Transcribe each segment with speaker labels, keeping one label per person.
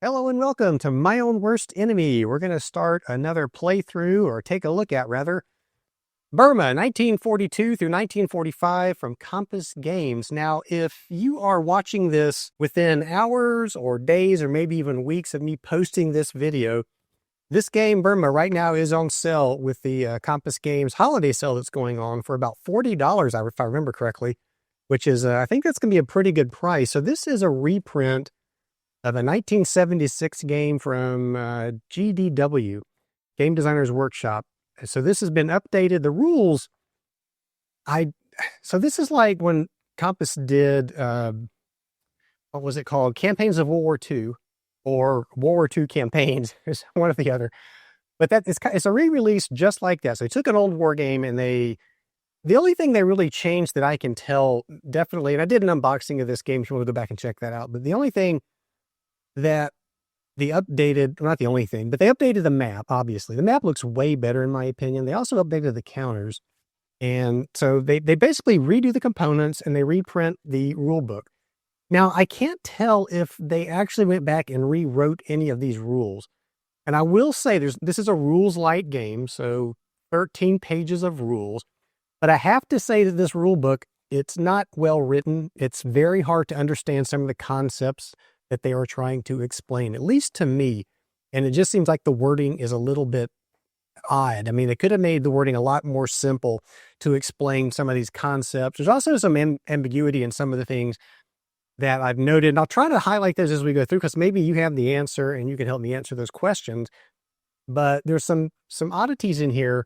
Speaker 1: Hello and welcome to My Own Worst Enemy. We're going to start another playthrough, or take a look at rather, Burma, 1942 through 1945 from Compass Games. Now, if you are watching this within hours or days or maybe even weeks of me posting this video, this game, Burma, right now is on sale with the Compass Games holiday sale that's going on for about $40, if I remember correctly, which is, I think that's going to be a pretty good price. So this is a reprint of a 1976 game from GDW, Game Designers Workshop. So this has been updated. The rules, so this is like when Compass did, what was it called? Campaigns of World War II, or World War II campaigns, it's one or the other. But it's a re-release just like that. So they took an old war game and the only thing they really changed that I can tell, definitely, and I did an unboxing of this game if you want to go back and check that out, but the only thing that the updated, well, not the only thing, but they updated the map, obviously. The map looks way better in my opinion. They also updated the counters. And so they basically redo the components and they reprint the rule book. Now, I can't tell if they actually went back and rewrote any of these rules. And I will say this is a rules light game, so 13 pages of rules. But I have to say that this rule book, it's not well written. It's very hard to understand some of the concepts that they are trying to explain, at least to me. And it just seems like the wording is a little bit odd. I mean, they could have made the wording a lot more simple to explain some of these concepts. There's also some ambiguity in some of the things that I've noted, and I'll try to highlight those as we go through, because maybe you have the answer and you can help me answer those questions. But there's some oddities in here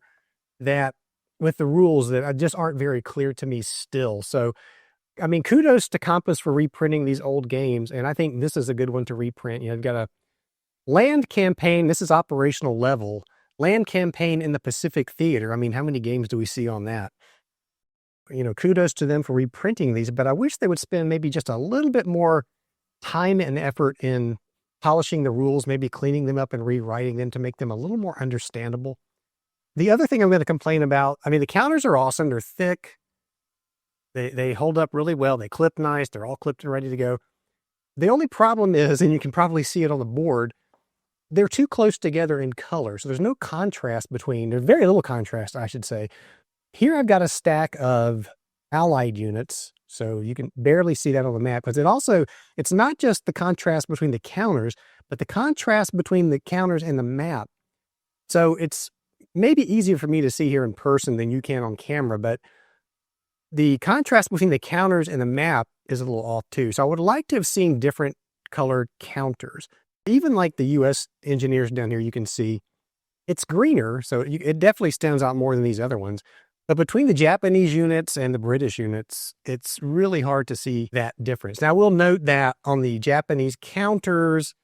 Speaker 1: that, with the rules, that just aren't very clear to me still. So, I mean, kudos to Compass for reprinting these old games, and I think this is a good one to reprint. You know, you've got a land campaign. This is operational level. Land campaign in the Pacific Theater. I mean, how many games do we see on that? You know, kudos to them for reprinting these, but I wish they would spend maybe just a little bit more time and effort in polishing the rules, maybe cleaning them up and rewriting them to make them a little more understandable. The other thing I'm going to complain about, I mean, the counters are awesome. They're thick. They hold up really well. They clip nice. They're all clipped and ready to go. The only problem is, and you can probably see it on the board, they're too close together in color. So there's no contrast between, there's very little contrast, I should say. Here I've got a stack of Allied units. So you can barely see that on the map. But it's not just the contrast between the counters, but the contrast between the counters and the map. So it's maybe easier for me to see here in person than you can on camera, but the contrast between the counters and the map is a little off too. So I would like to have seen different colored counters. Even like the US engineers down here, you can see it's greener. So it definitely stands out more than these other ones. But between the Japanese units and the British units, it's really hard to see that difference. Now, we'll note that on the Japanese counters,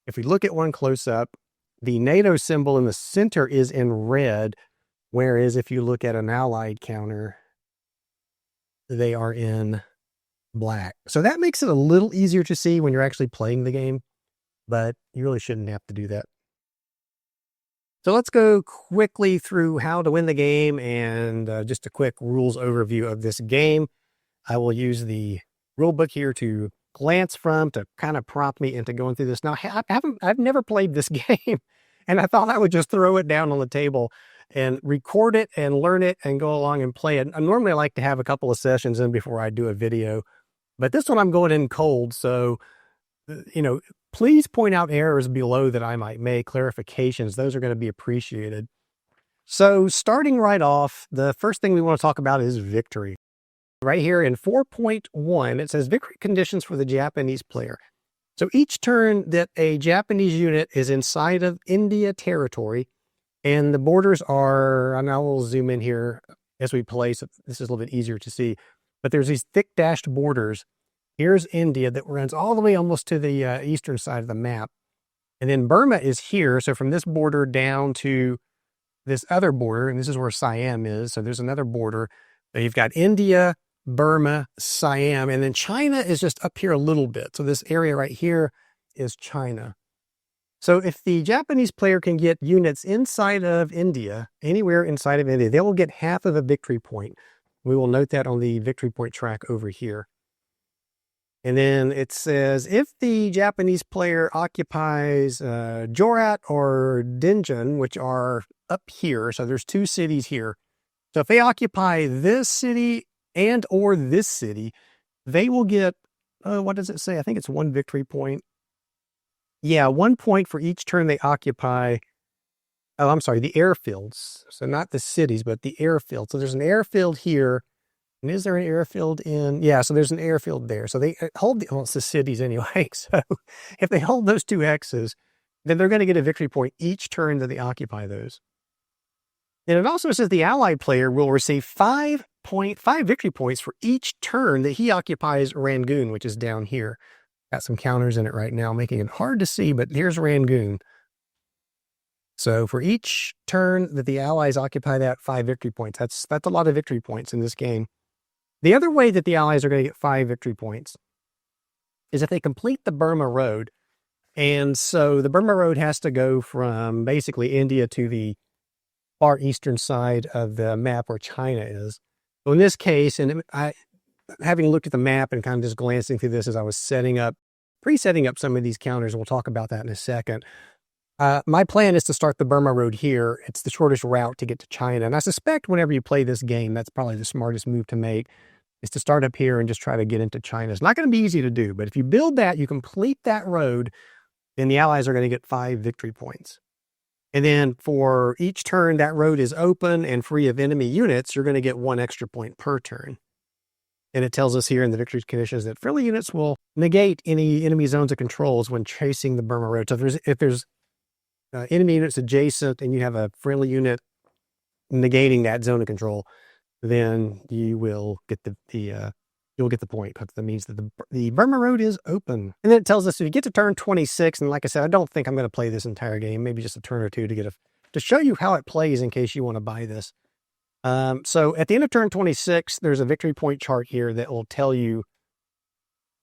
Speaker 1: if we look at one close up, the NATO symbol in the center is in red, whereas if you look at an Allied counter, they are in black. So that makes it a little easier to see when you're actually playing the game, but you really shouldn't have to do that. So let's go quickly through how to win the game and just a quick rules overview of this game. I will use the rule book here to glance from to kind of prompt me into going through this. Now, I've never played this game, and I thought I would just throw it down on the table and record it and learn it and go along and play it. I normally like to have a couple of sessions in before I do a video, but this one I'm going in cold. So, you know, please point out errors below that I might make, clarifications. Those are going to be appreciated. So starting right off, the first thing we want to talk about is victory. Right here in 4.1, it says victory conditions for the Japanese player. So each turn that a Japanese unit is inside of India territory, and the borders are, and I will zoom in here as we play, so this is a little bit easier to see, but there's these thick dashed borders. Here's India that runs all the way almost to the eastern side of the map. And then Burma is here. So from this border down to this other border, and this is where Siam is. So there's another border. So you've got India, Burma, Siam, and then China is just up here a little bit. So this area right here is China. So if the Japanese player can get units inside of India, anywhere inside of India, they will get half of a victory point. We will note that on the victory point track over here. And then it says, if the Japanese player occupies Jorat or Dinjan, which are up here, so there's 2 cities here. So if they occupy this city and or this city, they will get, what does it say? I think it's 1 victory point. Yeah, 1 point for each turn they occupy. Oh, I'm sorry, the airfields. So not the cities, but the airfield. So there's an airfield here. And is there an airfield in? Yeah, so there's an airfield there. So they hold well, it's the cities anyway. So if they hold those 2 X's, then they're going to get a victory point each turn that they occupy those. And it also says the allied player will receive 5 victory points for each turn that he occupies Rangoon, which is down here. Got some counters in it right now, making it hard to see, but here's Rangoon. So for each turn that the allies occupy that, 5 victory points. That's a lot of victory points in this game. The other way that the allies are going to get 5 victory points is if they complete the Burma Road. And so the Burma Road has to go from basically India to the far eastern side of the map where China is. So in this case, and having looked at the map and kind of just glancing through this as I was pre-setting up some of these counters, and we'll talk about that in a second. My plan is to start the Burma Road here. It's the shortest route to get to China. And I suspect whenever you play this game, that's probably the smartest move to make, is to start up here and just try to get into China. It's not going to be easy to do, but if you build that, you complete that road, then the allies are going to get 5 victory points. And then for each turn that road is open and free of enemy units, you're going to get 1 extra point per turn. And it tells us here in the victory conditions that friendly units will negate any enemy zones of controls when chasing the Burma Road. So if there's enemy units adjacent and you have a friendly unit negating that zone of control, then you will get you'll get the point. That means that the Burma Road is open. And then it tells us if you get to turn 26, and like I said, I don't think I'm going to play this entire game, maybe just a turn or two to show you how it plays in case you want to buy this. So at the end of turn 26, there's a victory point chart here that will tell you.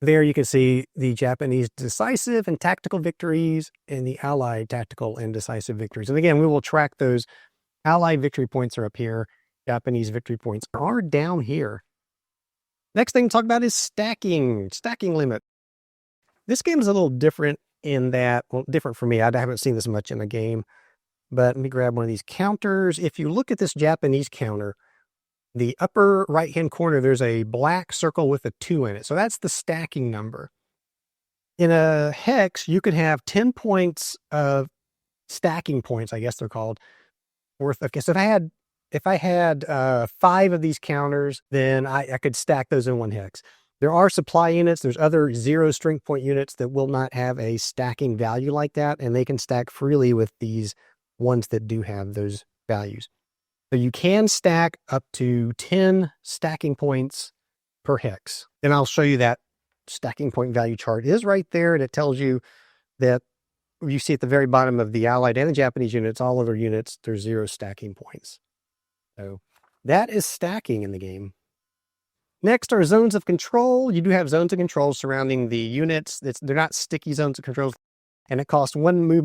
Speaker 1: There you can see the Japanese decisive and tactical victories and the Allied tactical and decisive victories. And again, we will track those. Allied victory points are up here. Japanese victory points are down here. Next thing to talk about is stacking limit. This game is a little different in that, well, different for me. I haven't seen this much in a game, but let me grab one of these counters. If you look at this Japanese counter, the upper right-hand corner, there's a black circle with a 2 in it. So that's the stacking number. In a hex, you could have 10 points of stacking points, I guess they're called, worth of. So if I had 5 of these counters, then I could stack those in 1 hex. There are supply units. There's other 0 strength point units that will not have a stacking value like that, and they can stack freely with these ones that do have those values. So you can stack up to 10 stacking points per hex. And I'll show you that stacking point value chart is right there, and it tells you that you see at the very bottom of the Allied and the Japanese units, all other units, there's 0 stacking points. So that is stacking in the game. Next are zones of control. You do have zones of control surrounding the units. They're not sticky zones of control, and it costs 1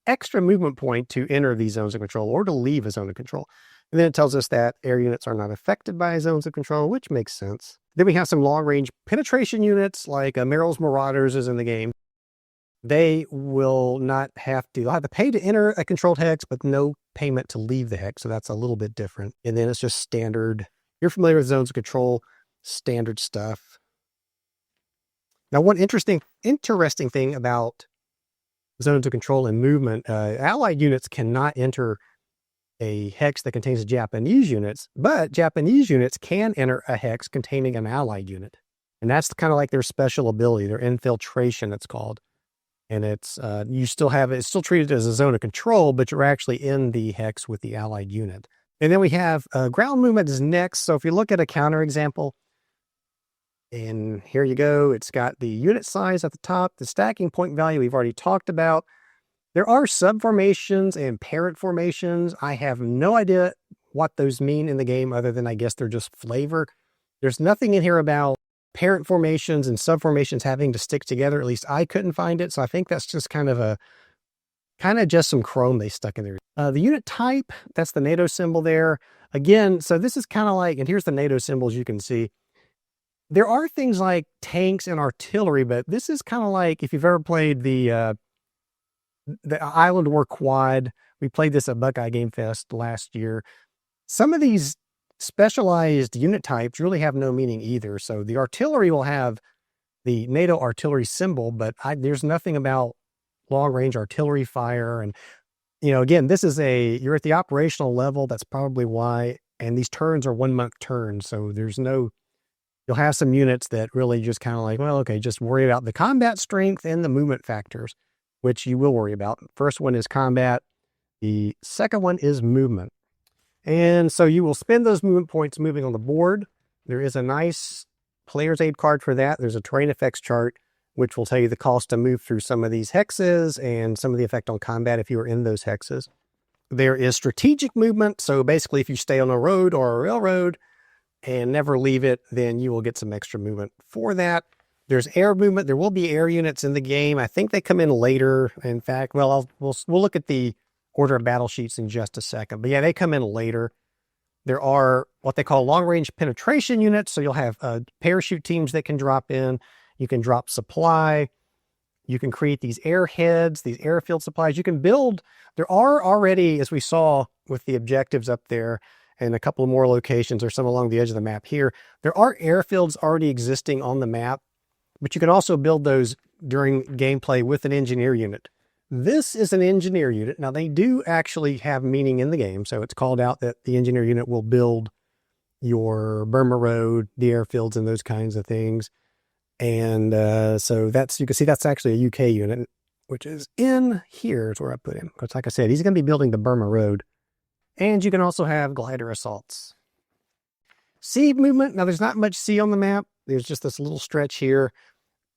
Speaker 1: extra movement point to enter these zones of control or to leave a zone of control. And then it tells us that air units are not affected by zones of control, which makes sense. Then we have some long-range penetration units like Merrill's Marauders is in the game. They will not they'll have to pay to enter a controlled hex, but no payment to leave the hex. So that's a little bit different. And then it's just standard. You're familiar with zones of control, standard stuff. Now, one interesting thing about zones of control and movement, Allied units cannot enter a hex that contains Japanese units, but Japanese units can enter a hex containing an Allied unit. And that's kind of like their special ability, their infiltration, it's called. And it's it's still treated as a zone of control, but you're actually in the hex with the Allied unit. And then we have ground movement is next. So if you look at a counter example, and here you go, it's got the unit size at the top, the stacking point value we've already talked about. There are subformations and parent formations. I have no idea what those mean in the game other than I guess they're just flavor. There's nothing in here about parent formations and subformations having to stick together. At least I couldn't find it. So I think that's just kind of just some chrome they stuck in there. The unit type, that's the NATO symbol there. Again, so this is kind of like, and here's the NATO symbols you can see. There are things like tanks and artillery, but this is kind of like if you've ever played the Island War Quad. We played this at Buckeye Game Fest last year. Some of these specialized unit types really have no meaning either. So the artillery will have the NATO artillery symbol, but there's nothing about long-range artillery fire. And, again, you're at the operational level. That's probably why. And these turns are 1 month turns. So you'll have some units that really just kind of like, well, okay, just worry about the combat strength and the movement factors, which you will worry about. First one is combat. The second one is movement. And so you will spend those movement points moving on the board. There is a nice player's aid card for that. There's a terrain effects chart, which will tell you the cost to move through some of these hexes and some of the effect on combat if you are in those hexes. There is strategic movement. So basically, if you stay on a road or a railroad and never leave it, then you will get some extra movement for that. There's air movement. There will be air units in the game. I think they come in later. In fact, well, we'll look at the order of battle sheets in just a second. But yeah, they come in later. There are what they call long-range penetration units. So you'll have parachute teams that can drop in. You can drop supply. You can create these airheads, these airfield supplies. You can build. There are already, as we saw with the objectives up there, and a couple more locations or some along the edge of the map here, there are airfields already existing on the map, but you can also build those during gameplay with an engineer unit. This is an engineer unit. Now, they do actually have meaning in the game, so it's called out that the engineer unit will build your Burma Road, the airfields, and those kinds of things. And so you can see that's actually a UK unit, which is in here is where I put him. Because like I said, he's going to be building the Burma Road. And you can also have glider assaults. Sea movement. Now, there's not much sea on the map. There's just this little stretch here.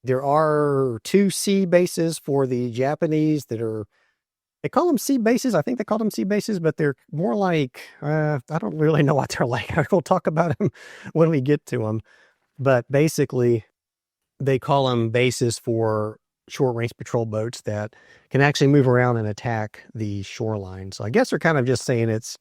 Speaker 1: There are 2 sea bases for the Japanese they call them sea bases. I think they call them sea bases, but they're more like, I don't really know what they're like. We'll talk about them when we get to them. But basically, they call them bases for short-range patrol boats that can actually move around and attack the shoreline. So I guess they're kind of just saying it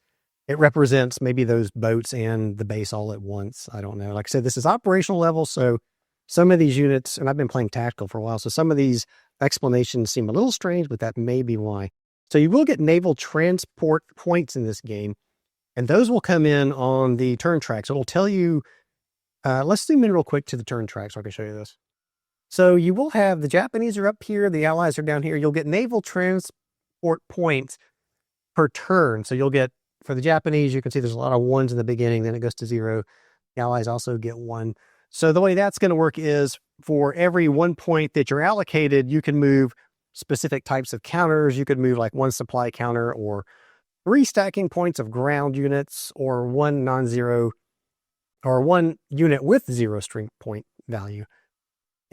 Speaker 1: represents maybe those boats and the base all at once. I don't know. Like I said, this is operational level, so some of these units, and I've been playing tactical for a while, so some of these explanations seem a little strange, but that may be why. So you will get naval transport points in this game, and those will come in on the turn tracks. It'll tell you, let's zoom in real quick to the turn track so I can show you this. So you will have the Japanese are up here, the Allies are down here. You'll get naval transport points per turn. So you'll get, for the Japanese, you can see there's a lot of 1s in the beginning, then it goes to 0. The Allies also get 1. So the way that's going to work is for every 1 point that you're allocated, you can move specific types of counters. You could move like 1 supply counter or 3 stacking points of ground units or 1 non-zero or 1 unit with 0 strength point value.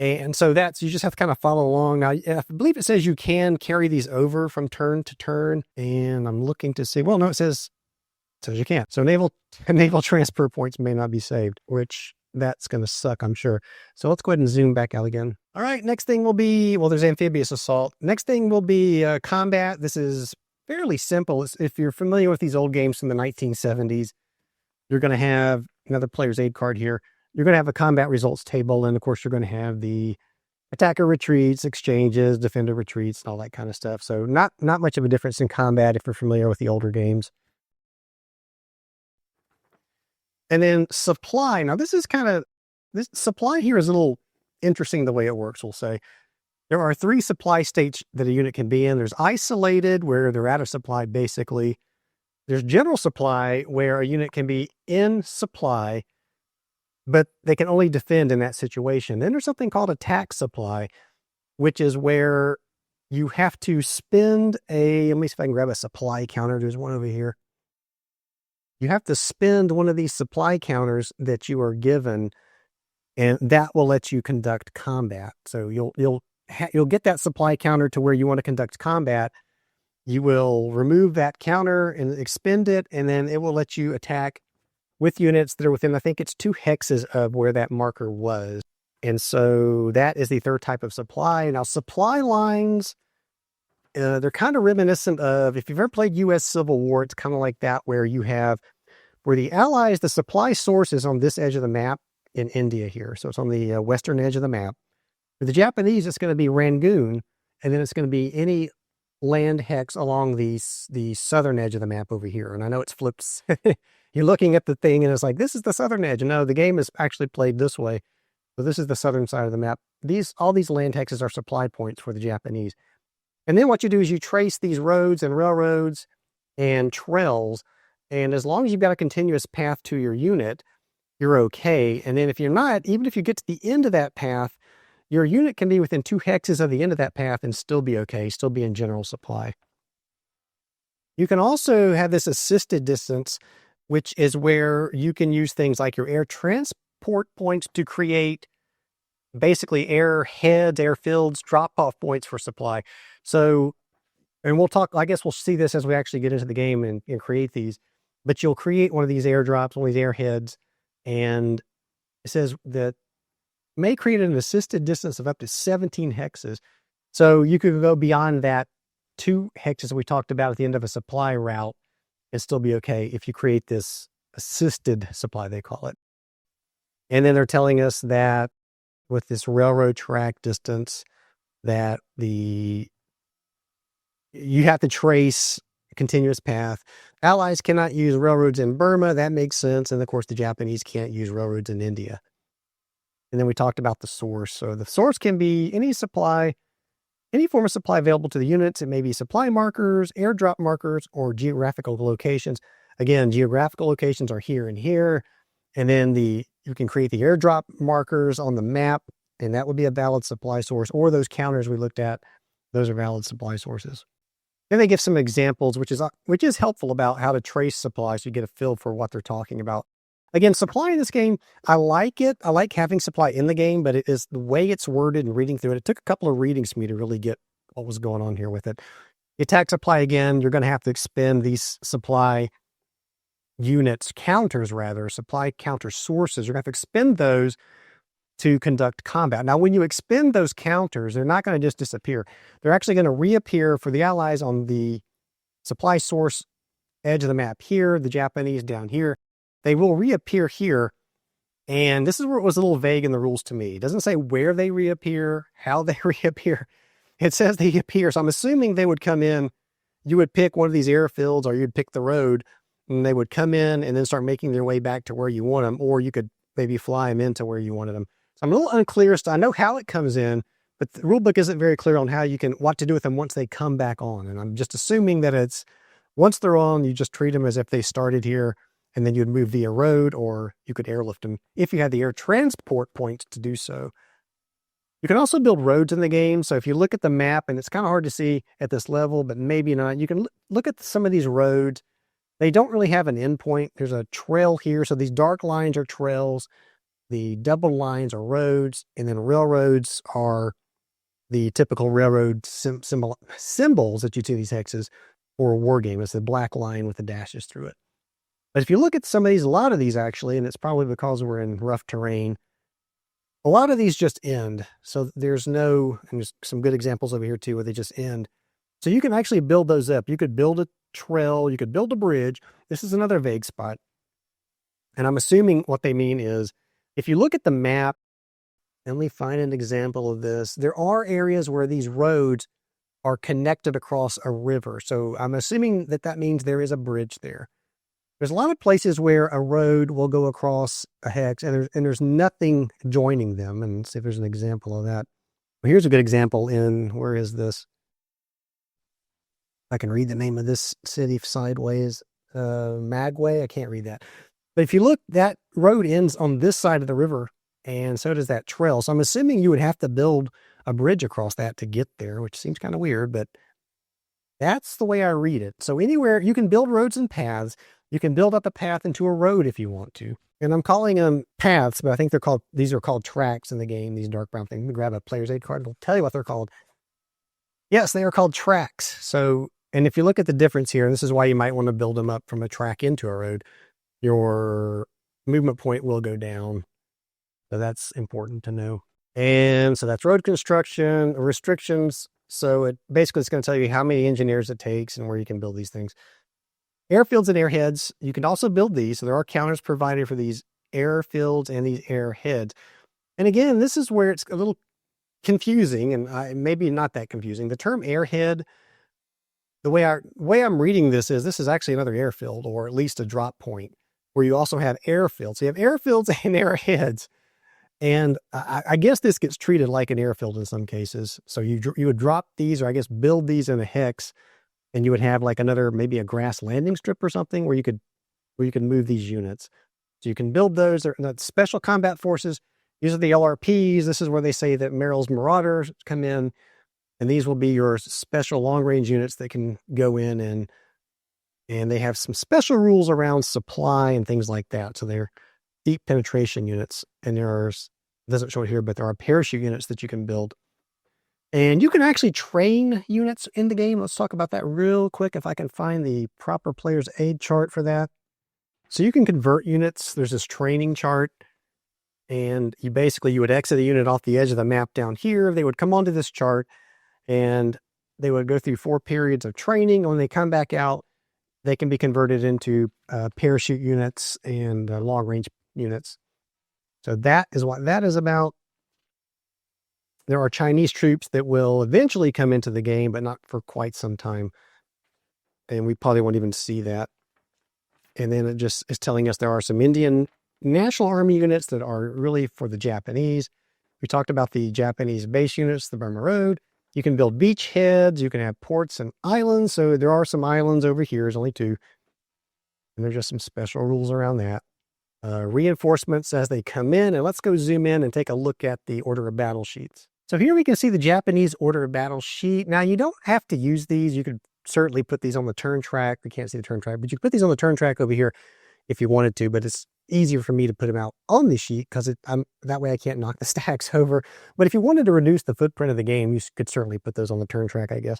Speaker 1: And so you just have to kind of follow along. Now, I believe it says you can carry these over from turn to turn. And I'm looking to see, well, no, it says you can't. So naval transfer points may not be saved, which that's going to suck, I'm sure. So let's go ahead and zoom back out again. All right, next thing will be, well, there's amphibious assault. Next thing will be combat. This is fairly simple. If you're familiar with these old games from the 1970s, you're going to have another player's aid card here. You're going to have a combat results table, and of course, you're going to have the attacker retreats, exchanges, defender retreats, and all that kind of stuff. So not much of a difference in combat if you're familiar with the older games. And then supply. Now, this supply here is a little interesting the way it works, we'll say. There are 3 supply states that a unit can be in. There's isolated, where they're out of supply, basically. There's general supply, where a unit can be in supply, but they can only defend in that situation. Then there's something called attack supply, which is where you have to spend let me see if I can grab a supply counter. There's one over here. You have to spend one of these supply counters that you are given, and that will let you conduct combat. So you'll get that supply counter to where you want to conduct combat. You will remove that counter and expend it, and then it will let you attack with units that are within, I think it's 2 hexes of where that marker was. And so that is the 3rd type of supply. Now, supply lines, they're kind of reminiscent of, if you've ever played U.S. Civil War, it's kind of like that, where the Allies, the supply source is on this edge of the map, in India here. So it's on the western edge of the map. For the Japanese, it's going to be Rangoon, and then it's going to be any land hex along the southern edge of the map over here. And I know it's flipped. You're looking at the thing and it's like, this is the southern edge. And no, the game is actually played this way. So this is the southern side of the map. All these land hexes are supply points for the Japanese. And then what you do is you trace these roads and railroads and trails. And as long as you've got a continuous path to your unit, you're okay. And then if you're not, even if you get to the end of that path, your unit can be within 2 hexes of the end of that path and still be okay, still be in general supply. You can also have this assisted distance, which is where you can use things like your air transport points to create basically airheads, airfields, drop-off points for supply. So, and we'll talk, I guess we'll see this as we actually get into the game and create these, but you'll create one of these airdrops, one of these airheads, and it says that may create an assisted distance of up to 17 hexes. So you could go beyond that 2 hexes we talked about at the end of a supply route and still be okay if you create this assisted supply, they call it. And then they're telling us that with this railroad track distance, that you have to trace a continuous path. Allies cannot use railroads in Burma. That makes sense. And of course, the Japanese can't use railroads in India. And then we talked about the source. So the source can be any supply, any form of supply available to the units. It may be supply markers, airdrop markers, or geographical locations. Again, geographical locations are here and here. And then you can create the airdrop markers on the map, and that would be a valid supply source. Or those counters we looked at, those are valid supply sources. Then they give some examples, which is helpful about how to trace supplies so you get a feel for what they're talking about. Again, supply in this game, I like it. I like having supply in the game, but it is the way it's worded and reading through it. It took a couple of readings for me to really get what was going on here with it. The attack supply, again, you're going to have to expend these supply units, supply counter sources. You're going to have to expend those to conduct combat. Now, when you expend those counters, they're not going to just disappear. They're actually going to reappear for the Allies on the supply source edge of the map here, the Japanese down here. They will reappear here, and this is where it was a little vague in the rules to me. It doesn't say where they reappear, how they reappear. It says they appear, so I'm assuming they would come in. You would pick one of these airfields, or you'd pick the road, and they would come in and then start making their way back to where you want them, or you could maybe fly them into where you wanted them. So I'm a little unclear. I know how it comes in, but the rule book isn't very clear on what to do with them once they come back on. And I'm just assuming that it's once they're on, you just treat them as if they started here, and then you'd move via road, or you could airlift them if you had the air transport points to do so. You can also build roads in the game. So if you look at the map, and it's kind of hard to see at this level, but maybe not, you can look at some of these roads. They don't really have an endpoint. There's a trail here. So these dark lines are trails. The double lines are roads. And then railroads are the typical railroad symbols that you see in these hexes for a war game. It's the black line with the dashes through it. But if you look at some of these, a lot of these actually, and it's probably because we're in rough terrain, a lot of these just end. So and there's some good examples over here too, where they just end. So you can actually build those up. You could build a trail, you could build a bridge. This is another vague spot. And I'm assuming what they mean is, if you look at the map, and let me find an example of this, there are areas where these roads are connected across a river. So I'm assuming that means there is a bridge there. There's a lot of places where a road will go across a hex, and there's nothing joining them. And let's see if there's an example of that. Well, here's a good example where is this? I can read the name of this city sideways. Magway, I can't read that. But if you look, that road ends on this side of the river, and so does that trail. So I'm assuming you would have to build a bridge across that to get there, which seems kind of weird, but that's the way I read it. So anywhere, you can build roads and paths. You can build up a path into a road if you want to. And I'm calling them paths, but I think these are called tracks in the game, these dark brown things. Let me grab a player's aid card. It'll tell you what they're called. Yes, they are called tracks. So, and if you look at the difference here, this is why you might want to build them up from a track into a road, your movement point will go down. So that's important to know. And so that's road construction, restrictions. So it's going to tell you how many engineers it takes and where you can build these things. Airfields and airheads, you can also build these. So there are counters provided for these airfields and these airheads. And again, this is where it's a little confusing, and maybe not that confusing. The term airhead, the way I'm reading this is actually another airfield, or at least a drop point, where you also have airfields. So you have airfields and airheads. And I guess this gets treated like an airfield in some cases. So you would drop these, or I guess build these in a hex, and you would have like another, maybe a grass landing strip or something where you could move these units. So you can build those. They're not special combat forces. These are the LRPs. This is where they say that Merrill's Marauders come in, and these will be your special long range units that can go in, and they have some special rules around supply and things like that. So they're deep penetration units, and it doesn't show it here, but there are parachute units that you can build. And you can actually train units in the game. Let's talk about that real quick if I can find the proper player's aid chart for that. So you can convert units. There's this training chart, and you would exit a unit off the edge of the map down here. They would come onto this chart, and they would go through 4 periods of training. When they come back out, they can be converted into parachute units and long-range units. So that is what that is about. There are Chinese troops that will eventually come into the game, but not for quite some time. And we probably won't even see that. And then it just is telling us there are some Indian National Army units that are really for the Japanese. We talked about the Japanese base units, the Burma Road. You can build beachheads. You can have ports and islands. So there are some islands over here. There's only 2. And there's just some special rules around that. Reinforcements as they come in. And let's go zoom in and take a look at the order of battle sheets. So here we can see the Japanese order of battle sheet. Now, you don't have to use these. You could certainly put these on the turn track. We can't see the turn track, but you could put these on the turn track over here if you wanted to, but it's easier for me to put them out on the sheet because that way I can't knock the stacks over. But if you wanted to reduce the footprint of the game, you could certainly put those on the turn track, I guess.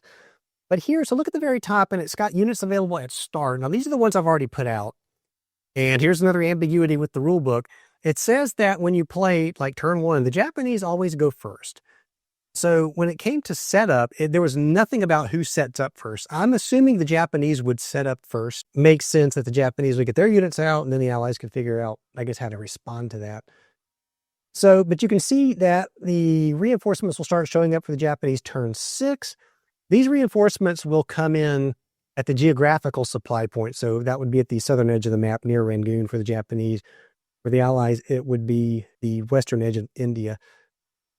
Speaker 1: But here, so look at the very top, and it's got units available at start. Now, these are the ones I've already put out. And here's another ambiguity with the rule book. It says that when you play like turn 1, the Japanese always go first. So when it came to setup, there was nothing about who sets up first. I'm assuming the Japanese would set up first. Makes sense that the Japanese would get their units out, and then the Allies could figure out, I guess, how to respond to that. So, but you can see that the reinforcements will start showing up for the Japanese turn 6. These reinforcements will come in at the geographical supply point. So that would be at the southern edge of the map near Rangoon for the Japanese. For the Allies, it would be the western edge of India.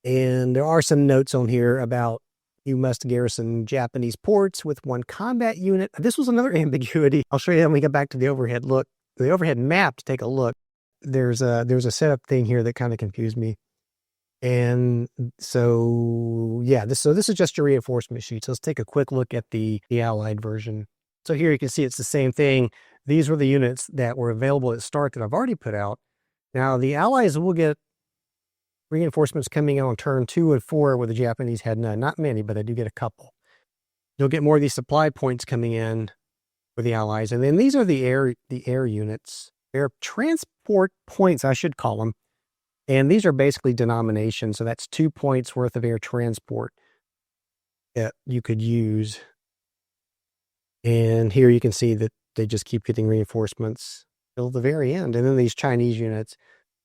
Speaker 1: And there are some notes on here about you must garrison Japanese ports with 1 combat unit. This was another ambiguity. I'll show you when we get back to the overhead look. The overhead map, to take a look. There's a setup thing here that kind of confused me. And so, yeah, this is just your reinforcement sheet. So let's take a quick look at the Allied version. So here you can see it's the same thing. These were the units that were available at start that I've already put out. Now, the Allies will get reinforcements coming in on turn 2 and 4 where the Japanese had none. Not many, but I do get a couple. You'll get more of these supply points coming in for the Allies. And then these are the air units. Air transport points, I should call them. And these are basically denominations. So that's 2 points worth of air transport that you could use. And here you can see that they just keep getting reinforcements till the very end. And then these Chinese units,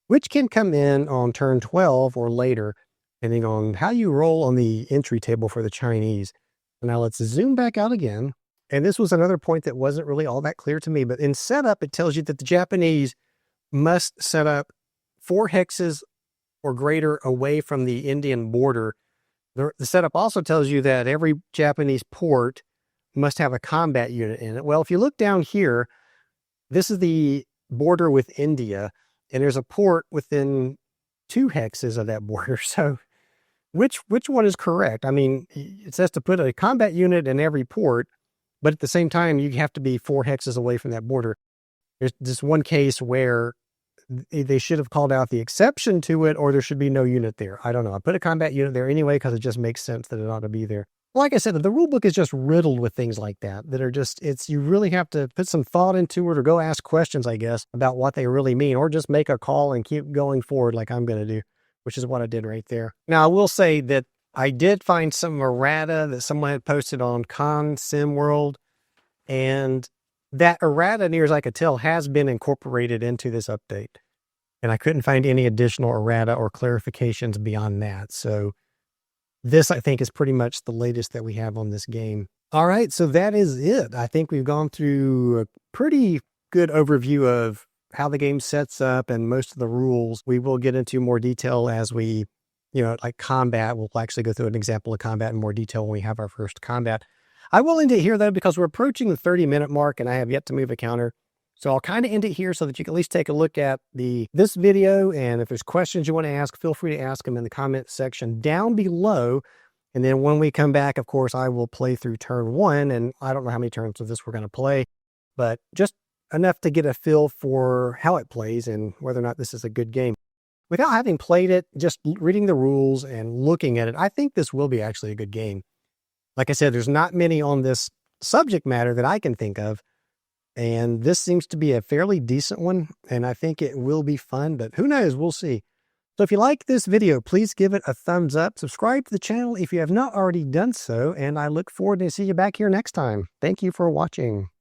Speaker 1: which can come in on turn 12 or later, depending on how you roll on the entry table for the Chinese. Now let's zoom back out again. And this was another point that wasn't really all that clear to me, but in setup, it tells you that the Japanese must set up 4 hexes or greater away from the Indian border. The setup also tells you that every Japanese port must have a combat unit in it. Well, if you look down here, this is the border with India, and there's a port within 2 hexes of that border. So which one is correct? I mean, it says to put a combat unit in every port, but at the same time, you have to be 4 hexes away from that border. There's this one case where they should have called out the exception to it, or there should be no unit there. I don't know. I put a combat unit there anyway because it just makes sense that it ought to be there. Like I said, the rule book is just riddled with things like that are just, you really have to put some thought into it or go ask questions, I guess, about what they really mean, or just make a call and keep going forward like I'm going to do, which is what I did right there. Now, I will say that I did find some errata that someone had posted on Con Sim World, and that errata, near as I could tell, has been incorporated into this update. and I couldn't find any additional errata or clarifications beyond that. So this, I think, is pretty much the latest that we have on this game. All right, so that is it. I think we've gone through a pretty good overview of how the game sets up and most of the rules. We will get into more detail as we, like combat. We'll actually go through an example of combat in more detail when we have our first combat. I will end it here, though, because we're approaching the 30-minute mark and I have yet to move a counter. So I'll kind of end it here so that you can at least take a look at this video. And if there's questions you want to ask, feel free to ask them in the comment section down below. And then when we come back, of course, I will play through turn 1. And I don't know how many turns of this we're going to play, but just enough to get a feel for how it plays and whether or not this is a good game. Without having played it, just reading the rules and looking at it, I think this will be actually a good game. Like I said, there's not many on this subject matter that I can think of. And this seems to be a fairly decent one, and I think it will be fun, but who knows? We'll see. So if you like this video, please give it a thumbs up. Subscribe to the channel if you have not already done so, and I look forward to seeing you back here next time. Thank you for watching.